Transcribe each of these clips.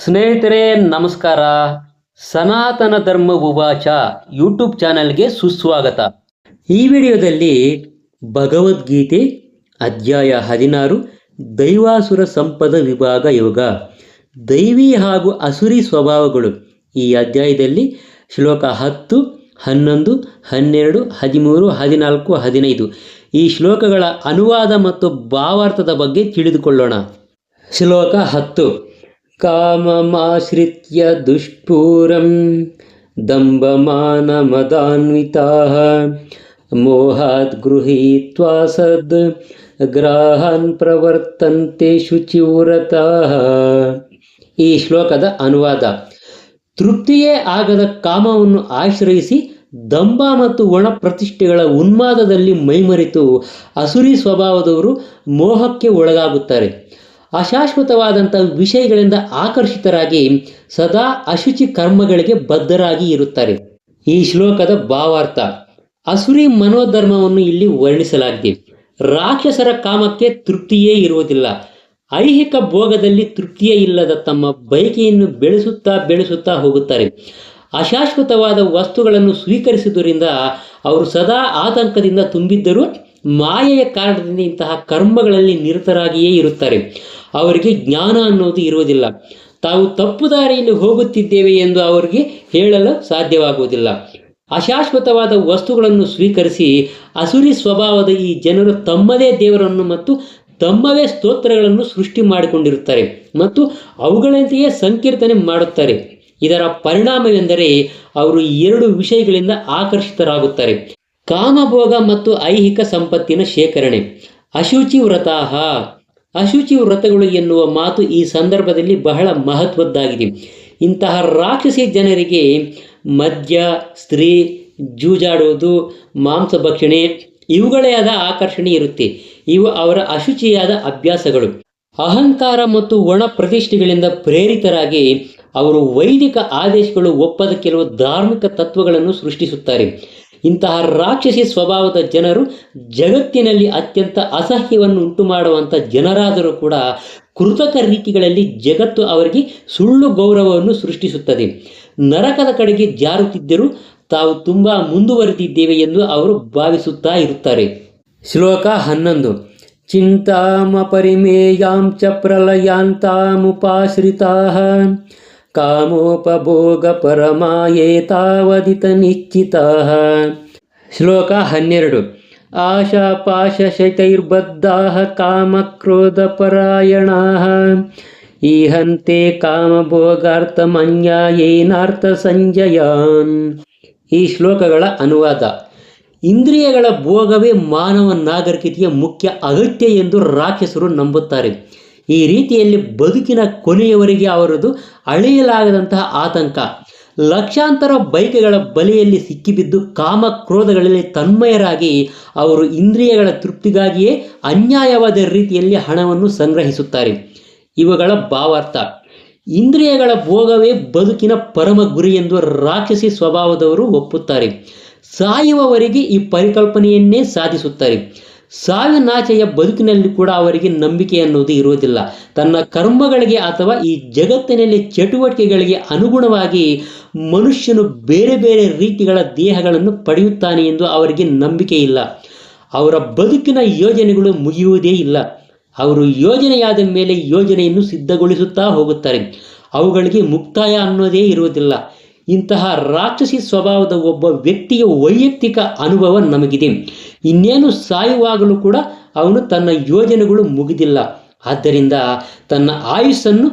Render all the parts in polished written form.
ಸ್ನೇಹಿತರೆ ನಮಸ್ಕಾರ. ಸನಾತನ ಧರ್ಮ ಉವಾಚ ಯೂಟ್ಯೂಬ್ ಚಾನೆಲ್ಗೆ ಸುಸ್ವಾಗತ. ಈ ವಿಡಿಯೋದಲ್ಲಿ ಭಗವದ್ಗೀತೆ ಅಧ್ಯಾಯ 16 ದೈವಾಸುರ ಸಂಪದ ವಿಭಾಗ ಯೋಗ, ದೈವಿ ಹಾಗೂ ಅಸುರಿ ಸ್ವಭಾವಗಳು. ಈ ಅಧ್ಯಾಯದಲ್ಲಿ ಶ್ಲೋಕ 10, 11, 12, 13, 14, 15 ಈ ಶ್ಲೋಕಗಳ ಅನುವಾದ ಮತ್ತು ಭಾವಾರ್ಥದ ಬಗ್ಗೆ ತಿಳಿದುಕೊಳ್ಳೋಣ. ಶ್ಲೋಕ 10. ಕಾಮಮಾಶ್ರಿತ್ಯ ದುಷ್ಪೂರಂ ದಂಭಮಾನಮದಾನ್ವಿತಾಃ ಮೋಹಾತ್ ಗೃಹೀತ್ವಾ ಸದ್ ಗ್ರಾಹಾನ್ ಪ್ರವರ್ತಂತೆ ಶುಚಿವ್ರತಾಃ. ಈ ಶ್ಲೋಕದ ಅನುವಾದ: ತೃಪ್ತಿಯೇ ಆಗದ ಕಾಮವನ್ನು ಆಶ್ರಯಿಸಿ ದಂಭ ಮತ್ತು ಒಣ ಪ್ರತಿಷ್ಠೆಗಳ ಉನ್ಮಾದದಲ್ಲಿ ಮೈಮರೆತು ಅಸುರಿ ಸ್ವಭಾವದವರು ಮೋಹಕ್ಕೆ ಒಳಗಾಗುತ್ತಾರೆ. ಅಶಾಶ್ವತವಾದಂಥ ವಿಷಯಗಳಿಂದ ಆಕರ್ಷಿತರಾಗಿ ಸದಾ ಅಶುಚಿ ಕರ್ಮಗಳಿಗೆ ಬದ್ಧರಾಗಿ ಇರುತ್ತಾರೆ. ಈ ಶ್ಲೋಕದ ಭಾವಾರ್ಥ: ಅಸುರಿ ಮನೋಧರ್ಮವನ್ನು ಇಲ್ಲಿ ವರ್ಣಿಸಲಾಗಿದೆ. ರಾಕ್ಷಸರ ಕಾಮಕ್ಕೆ ತೃಪ್ತಿಯೇ ಇರುವುದಿಲ್ಲ. ಐಹಿಕ ಭೋಗದಲ್ಲಿ ತೃಪ್ತಿಯೇ ಇಲ್ಲದ ತಮ್ಮ ಬಯಕೆಯನ್ನು ಬೆಳೆಸುತ್ತಾ ಹೋಗುತ್ತಾರೆ. ಅಶಾಶ್ವತವಾದ ವಸ್ತುಗಳನ್ನು ಸ್ವೀಕರಿಸುವುದರಿಂದ ಅವರು ಸದಾ ಆತಂಕದಿಂದ ತುಂಬಿದ್ದರೂ ಮಾಯೆಯ ಕಾರಣದಿಂದ ಇಂತಹ ಕರ್ಮಗಳಲ್ಲಿ ನಿರತರಾಗಿಯೇ ಇರುತ್ತಾರೆ. ಅವರಿಗೆ ಜ್ಞಾನ ಅನ್ನೋದು ಇರುವುದಿಲ್ಲ. ತಾವು ತಪ್ಪು ದಾರಿಯಲ್ಲಿ ಹೋಗುತ್ತಿದ್ದೇವೆ ಎಂದು ಅವರಿಗೆ ಹೇಳಲು ಸಾಧ್ಯವಾಗುವುದಿಲ್ಲ. ಅಶಾಶ್ವತವಾದ ವಸ್ತುಗಳನ್ನು ಸ್ವೀಕರಿಸಿ ಅಸುರಿ ಸ್ವಭಾವದ ಈ ಜನರು ತಮ್ಮದೇ ದೇವರನ್ನು ಮತ್ತು ತಮ್ಮವೇ ಸ್ತೋತ್ರಗಳನ್ನು ಸೃಷ್ಟಿ ಮಾಡಿಕೊಂಡಿರುತ್ತಾರೆ ಮತ್ತು ಅವುಗಳಂತೆಯೇ ಸಂಕೀರ್ತನೆ ಮಾಡುತ್ತಾರೆ. ಇದರ ಪರಿಣಾಮವೆಂದರೆ ಅವರು 2 ವಿಷಯಗಳಿಂದ ಆಕರ್ಷಿತರಾಗುತ್ತಾರೆ: ಕಾಮಭೋಗ ಮತ್ತು ಐಹಿಕ ಸಂಪತ್ತಿನ ಶೇಖರಣೆ. ಅಶುಚಿ ವ್ರತಾಹ. ಅಶುಚಿ ವ್ರತಗಳು ಎನ್ನುವ ಮಾತು ಈ ಸಂದರ್ಭದಲ್ಲಿ ಬಹಳ ಮಹತ್ವದ್ದಾಗಿದೆ. ಇಂತಹ ರಾಕ್ಷಸಿ ಜನರಿಗೆ ಮದ್ಯ, ಸ್ತ್ರೀ, ಜೂಜಾಡುವುದು, ಮಾಂಸಭಕ್ಷಣೆ ಇವುಗಳೇ ಆದ ಆಕರ್ಷಣೆ ಇರುತ್ತೆ. ಇವು ಅವರ ಅಶುಚಿಯಾದ ಅಭ್ಯಾಸಗಳು. ಅಹಂಕಾರ ಮತ್ತು ಒಣ ಪ್ರತಿಷ್ಠೆಗಳಿಂದ ಪ್ರೇರಿತರಾಗಿ ಅವರು ವೈದಿಕ ಆದೇಶಗಳು ಒಪ್ಪದ ಕೆಲವು ಧಾರ್ಮಿಕ ತತ್ವಗಳನ್ನು ಸೃಷ್ಟಿಸುತ್ತಾರೆ. ಇಂತಹ ರಾಕ್ಷಸಿ ಸ್ವಭಾವದ ಜನರು ಜಗತ್ತಿನಲ್ಲಿ ಅತ್ಯಂತ ಅಸಹ್ಯವನ್ನು ಉಂಟು ಮಾಡುವಂಥ ಜನರಾದರೂ ಕೂಡ ಕೃತಕ ರೀತಿಗಳಲ್ಲಿ ಜಗತ್ತು ಅವರಿಗೆ ಸುಳ್ಳು ಗೌರವವನ್ನು ಸೃಷ್ಟಿಸುತ್ತದೆ. ನರಕದ ಕಡೆಗೆ ಜಾರುತ್ತಿದ್ದರೂ ತಾವು ತುಂಬ ಮುಂದುವರೆದಿದ್ದೇವೆ ಎಂದು ಅವರು ಭಾವಿಸುತ್ತಾ ಇರುತ್ತಾರೆ. ಶ್ಲೋಕ 11. ಚಿಂತಾಮಪರಿಮೇಯಾಂ ಚ ಪ್ರಲಯಾಂತಾಮುಪಾಶ್ರಿತಾಃ ಕಾಮೋಪಭೋಗ ಪರಮಾಯೇತಾವದಿತ ನಿಶ್ಚಿತಾಃ. ಶ್ಲೋಕ 12. ಆಶಾಪಾಶಶತೈರ್ಬದ್ಧಾಃ ಕಾಮಕ್ರೋಧಪರಾಯಣಾಃ ಈಹಂತೆ ಕಾಮಭೋಗಾರ್ಥಮನ್ಯಾಯೇನಾರ್ಥ ಸಂಜಯಾನ್. ಈ ಶ್ಲೋಕಗಳ ಅನುವಾದ: ಇಂದ್ರಿಯಗಳ ಭೋಗವೇ ಮಾನವ ನಾಗರಿಕತೆಯ ಮುಖ್ಯ ಅಗತ್ಯ ಎಂದು ರಾಕ್ಷಸರು ನಂಬುತ್ತಾರೆ. ಈ ರೀತಿಯಲ್ಲಿ ಬದುಕಿನ ಕೊನೆಯವರೆಗೆ ಅವರದು ಅಳೆಯಲಾಗದಂತಹ ಆತಂಕ. ಲಕ್ಷಾಂತರ ಬೈಕೆಗಳ ಬಲೆಯಲ್ಲಿ ಸಿಕ್ಕಿಬಿದ್ದು ಕಾಮ ಕ್ರೋಧಗಳಲ್ಲಿ ತನ್ಮಯರಾಗಿ ಅವರು ಇಂದ್ರಿಯಗಳ ತೃಪ್ತಿಗಾಗಿಯೇ ಅನ್ಯಾಯವಾದ ರೀತಿಯಲ್ಲಿ ಹಣವನ್ನು ಸಂಗ್ರಹಿಸುತ್ತಾರೆ. ಇವುಗಳ ಭಾವಾರ್ಥ: ಇಂದ್ರಿಯಗಳ ಭೋಗವೇ ಬದುಕಿನ ಪರಮ ಗುರಿ ಎಂದು ರಾಕ್ಷಸಿ ಸ್ವಭಾವದವರು ಒಪ್ಪುತ್ತಾರೆ. ಸಾಯುವವರೆಗೆ ಈ ಪರಿಕಲ್ಪನೆಯನ್ನೇ ಸಾಧಿಸುತ್ತಾರೆ. ಸಾವಿನಾಚೆಯ ಬದುಕಿನಲ್ಲಿ ಕೂಡ ಅವರಿಗೆ ನಂಬಿಕೆ ಅನ್ನೋದು ಇರುವುದಿಲ್ಲ. ತನ್ನ ಕರ್ಮಗಳಿಗೆ ಅಥವಾ ಈ ಜಗತ್ತಿನಲ್ಲಿ ಚಟುವಟಿಕೆಗಳಿಗೆ ಅನುಗುಣವಾಗಿ ಮನುಷ್ಯನು ಬೇರೆ ಬೇರೆ ರೀತಿಗಳ ದೇಹಗಳನ್ನು ಪಡೆಯುತ್ತಾನೆ ಎಂದು ಅವರಿಗೆ ನಂಬಿಕೆ ಇಲ್ಲ. ಅವರ ಬದುಕಿನ ಯೋಜನೆಗಳು ಮುಗಿಯುವುದೇ ಇಲ್ಲ. ಅವರು ಯೋಜನೆಯಾದ ಮೇಲೆ ಯೋಜನೆಯನ್ನು ಸಿದ್ಧಗೊಳಿಸುತ್ತಾ ಹೋಗುತ್ತಾರೆ. ಅವುಗಳಿಗೆ ಮುಕ್ತಾಯ ಅನ್ನೋದೇ ಇರುವುದಿಲ್ಲ. ಇಂತಹ ರಾಕ್ಷಸಿ ಸ್ವಭಾವದ ಒಬ್ಬ ವ್ಯಕ್ತಿಯ ವೈಯಕ್ತಿಕ ಅನುಭವ ನಮಗಿದೆ. ಇನ್ನೇನು ಸಾಯುವಾಗಲೂ ಕೂಡ ಅವನು ತನ್ನ ಯೋಜನೆಗಳು ಮುಗಿದಿಲ್ಲ. ಆದ್ದರಿಂದ ತನ್ನ ಆಯುಸ್ಸನ್ನು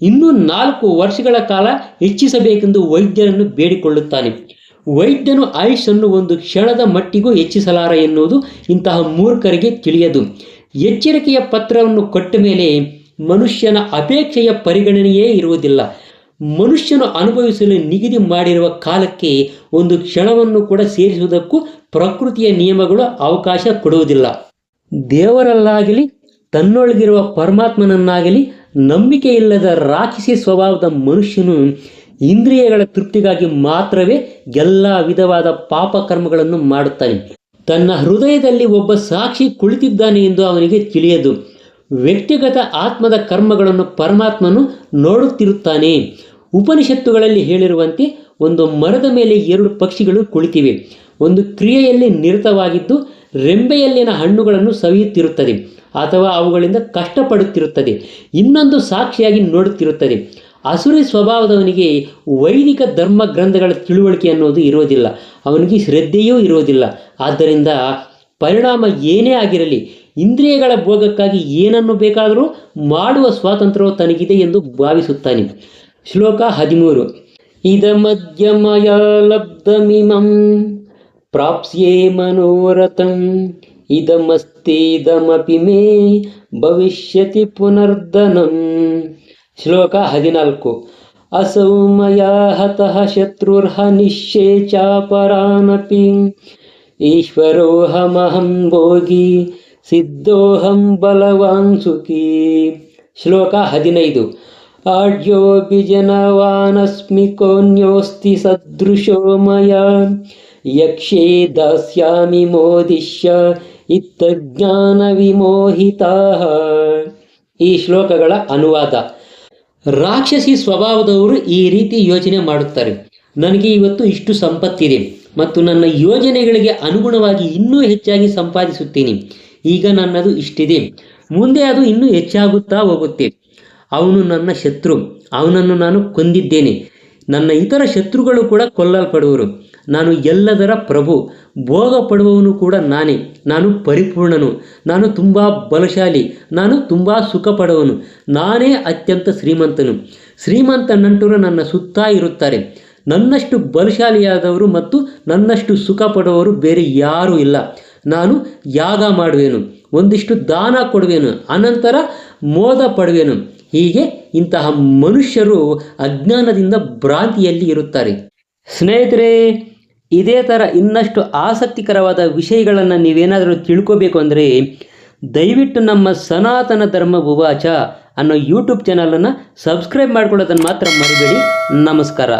ಇನ್ನೂ 4 ವರ್ಷಗಳ ಕಾಲ ಹೆಚ್ಚಿಸಬೇಕೆಂದು ವೈದ್ಯರನ್ನು ಬೇಡಿಕೊಳ್ಳುತ್ತಾನೆ. ವೈದ್ಯನು ಆಯುಸ್ಸನ್ನು ಒಂದು ಕ್ಷಣದ ಮಟ್ಟಿಗೂ ಹೆಚ್ಚಿಸಲಾರ ಎನ್ನುವುದು ಇಂತಹ ಮೂರ್ಖರಿಗೆ ತಿಳಿಯದು. ಎಚ್ಚರಿಕೆಯ ಪತ್ರವನ್ನು ಕೊಟ್ಟ ಮೇಲೆ ಮನುಷ್ಯನ ಅಪೇಕ್ಷೆಯ ಪರಿಗಣನೆಯೇ ಇರುವುದಿಲ್ಲ. ಮನುಷ್ಯನು ಅನುಭವಿಸಲು ನಿಗದಿ ಮಾಡಿರುವ ಕಾಲಕ್ಕೆ ಒಂದು ಕ್ಷಣವನ್ನು ಕೂಡ ಸೇರಿಸುವುದಕ್ಕೂ ಪ್ರಕೃತಿಯ ನಿಯಮಗಳು ಅವಕಾಶ ಕೊಡುವುದಿಲ್ಲ. ದೇವರಲ್ಲಾಗಲಿ ತನ್ನೊಳಗಿರುವ ಪರಮಾತ್ಮನನ್ನಾಗಲಿ ನಂಬಿಕೆ ಇಲ್ಲದ ರಾಕ್ಷಸಿ ಸ್ವಭಾವದ ಮನುಷ್ಯನು ಇಂದ್ರಿಯಗಳ ತೃಪ್ತಿಗಾಗಿ ಮಾತ್ರವೇ ಎಲ್ಲ ವಿಧವಾದ ಪಾಪ ಕರ್ಮಗಳನ್ನು ಮಾಡುತ್ತಾನೆ. ತನ್ನ ಹೃದಯದಲ್ಲಿ ಒಬ್ಬ ಸಾಕ್ಷಿ ಕುಳಿತಿದ್ದಾನೆ ಎಂದು ಅವನಿಗೆ ತಿಳಿಯದು. ವ್ಯಕ್ತಿಗತ ಆತ್ಮದ ಕರ್ಮಗಳನ್ನು ಪರಮಾತ್ಮನು ನೋಡುತ್ತಿರುತ್ತಾನೆ. ಉಪನಿಷತ್ತುಗಳಲ್ಲಿ ಹೇಳಿರುವಂತೆ ಒಂದು ಮರದ ಮೇಲೆ 2 ಪಕ್ಷಿಗಳು ಕುಳಿತಿವೆ. ಒಂದು ಕ್ರಿಯೆಯಲ್ಲಿ ನಿರತವಾಗಿದ್ದು ರೆಂಬೆಯಲ್ಲಿನ ಹಣ್ಣುಗಳನ್ನು ಸವಿಯುತ್ತಿರುತ್ತದೆ ಅಥವಾ ಅವುಗಳಿಂದ ಕಷ್ಟಪಡುತ್ತಿರುತ್ತದೆ. ಇನ್ನೊಂದು ಸಾಕ್ಷಿಯಾಗಿ ನೋಡುತ್ತಿರುತ್ತದೆ. ಅಸುರಿ ಸ್ವಭಾವದವನಿಗೆ ವೈದಿಕ ಧರ್ಮ ಗ್ರಂಥಗಳ ತಿಳುವಳಿಕೆ ಅನ್ನೋದು ಇರೋದಿಲ್ಲ. ಅವನಿಗೆ ಶ್ರದ್ಧೆಯೂ ಇರೋದಿಲ್ಲ. ಆದ್ದರಿಂದ ಪರಿಣಾಮ ಏನೇ ಆಗಿರಲಿ, ಇಂದ್ರಿಯಗಳ ಭೋಗಕ್ಕಾಗಿ ಏನನ್ನು ಬೇಕಾದರೂ ಮಾಡುವ ಸ್ವಾತಂತ್ರ್ಯವು ತನಗಿದೆ ಎಂದು ಭಾವಿಸುತ್ತಾನೆ. ಶ್ಲೋಕ 13. ಇದಮದ್ಯಮಯ ಲಬ್ಧಮಿಮಂ ಪ್ರಾಪ್ಸ್ಯೇ ಮನೋರಥಂ ಇದಮಸ್ತೀದಮಪಿ ಮೇ ಭವಿಷ್ಯತಿ ಪುನರ್ಧನಂ. ಶ್ಲೋಕ 14. ಅಸೌ ಮಯಾ ಹತಃ ಶತ್ರುರ್ಹ ನಿಶ್ಚೇಚಾಪರಾನಪಿ ಈಶ್ವರೋಹಮಹಂ ಭೋಗಿ ಸಿದ್ಧೋಹಂ ಬಲವಾನ್ ಸುಖಿ. ಶ್ಲೋಕ 15. ಆಡ್ಯೋಪಿ ಜನವಾನಸ್ಮಿ ಕೋನ್ಯೋಸ್ತಿ ಸದೃಶೋ ಮಯಾ ಯಕ್ಷೇ ದಾಸ್ಯಾಮಿ ಮೋದಿಷ್ಯ ಇತ್ತಜ್ಞಾನ ವಿಮೋಹಿತಾಃ. ಈ ಶ್ಲೋಕಗಳ ಅನುವಾದ. ರಾಕ್ಷಸಿ ಸ್ವಭಾವದವರು ಈ ರೀತಿ ಯೋಚನೆ ಮಾಡುತ್ತಾರೆ. ನನಗೆ ಇವತ್ತು ಇಷ್ಟು ಸಂಪತ್ತಿದೆ ಮತ್ತು ನನ್ನ ಯೋಜನೆಗಳಿಗೆ ಅನುಗುಣವಾಗಿ ಇನ್ನೂ ಹೆಚ್ಚಾಗಿ ಸಂಪಾದಿಸುತ್ತೇನೆ. ಈಗ ನನ್ನದು ಇಷ್ಟಿದೆ, ಮುಂದೆ ಅದು ಇನ್ನೂ ಹೆಚ್ಚಾಗುತ್ತಾ ಹೋಗುತ್ತೆ. ಅವನು ನನ್ನ ಶತ್ರು, ಅವನನ್ನು ನಾನು ಕೊಂದಿದ್ದೇನೆ. ನನ್ನ ಇತರ ಶತ್ರುಗಳು ಕೂಡ ಕೊಲ್ಲಲ್ಪಡುವರು. ನಾನು ಎಲ್ಲದರ ಪ್ರಭು, ಭೋಗ ಪಡುವವನು ಕೂಡ ನಾನೇ. ನಾನು ಪರಿಪೂರ್ಣನು, ನಾನು ತುಂಬ ಬಲಶಾಲಿ, ನಾನು ತುಂಬ ಸುಖ ಪಡುವನು, ನಾನೇ ಅತ್ಯಂತ ಶ್ರೀಮಂತನು. ಶ್ರೀಮಂತ ನಂಟರು ನನ್ನ ಸುತ್ತ ಇರುತ್ತಾರೆ. ನನ್ನಷ್ಟು ಬಲಶಾಲಿಯಾದವರು ಮತ್ತು ನನ್ನಷ್ಟು ಸುಖ ಪಡುವವರು ಬೇರೆ ಯಾರೂ ಇಲ್ಲ. ನಾನು ಯಾಗ ಮಾಡುವೆನು, ಒಂದಿಷ್ಟು ದಾನ ಕೊಡುವೆನು, ಅನಂತರ ಮೋದ ಪಡುವೆನು. ಹೀಗೆ ಇಂತಹ ಮನುಷ್ಯರು ಅಜ್ಞಾನದಿಂದ ಭ್ರಾಂತಿಯಲ್ಲಿ ಇರುತ್ತಾರೆ. ಸ್ನೇಹಿತರೆ, ಇದೇ ಥರ ಇನ್ನಷ್ಟು ಆಸಕ್ತಿಕರವಾದ ವಿಷಯಗಳನ್ನು ನೀವೇನಾದರೂ ತಿಳ್ಕೋಬೇಕು ಅಂದರೆ ದಯವಿಟ್ಟು ನಮ್ಮ ಸನಾತನ ಧರ್ಮ ಉವಾಚ ಅನ್ನೋ ಯೂಟ್ಯೂಬ್ ಚಾನಲನ್ನು ಸಬ್ಸ್ಕ್ರೈಬ್ ಮಾಡ್ಕೊಳ್ಳೋದನ್ನು ಮಾತ್ರ ಮರಿಬೇಡಿ. ನಮಸ್ಕಾರ.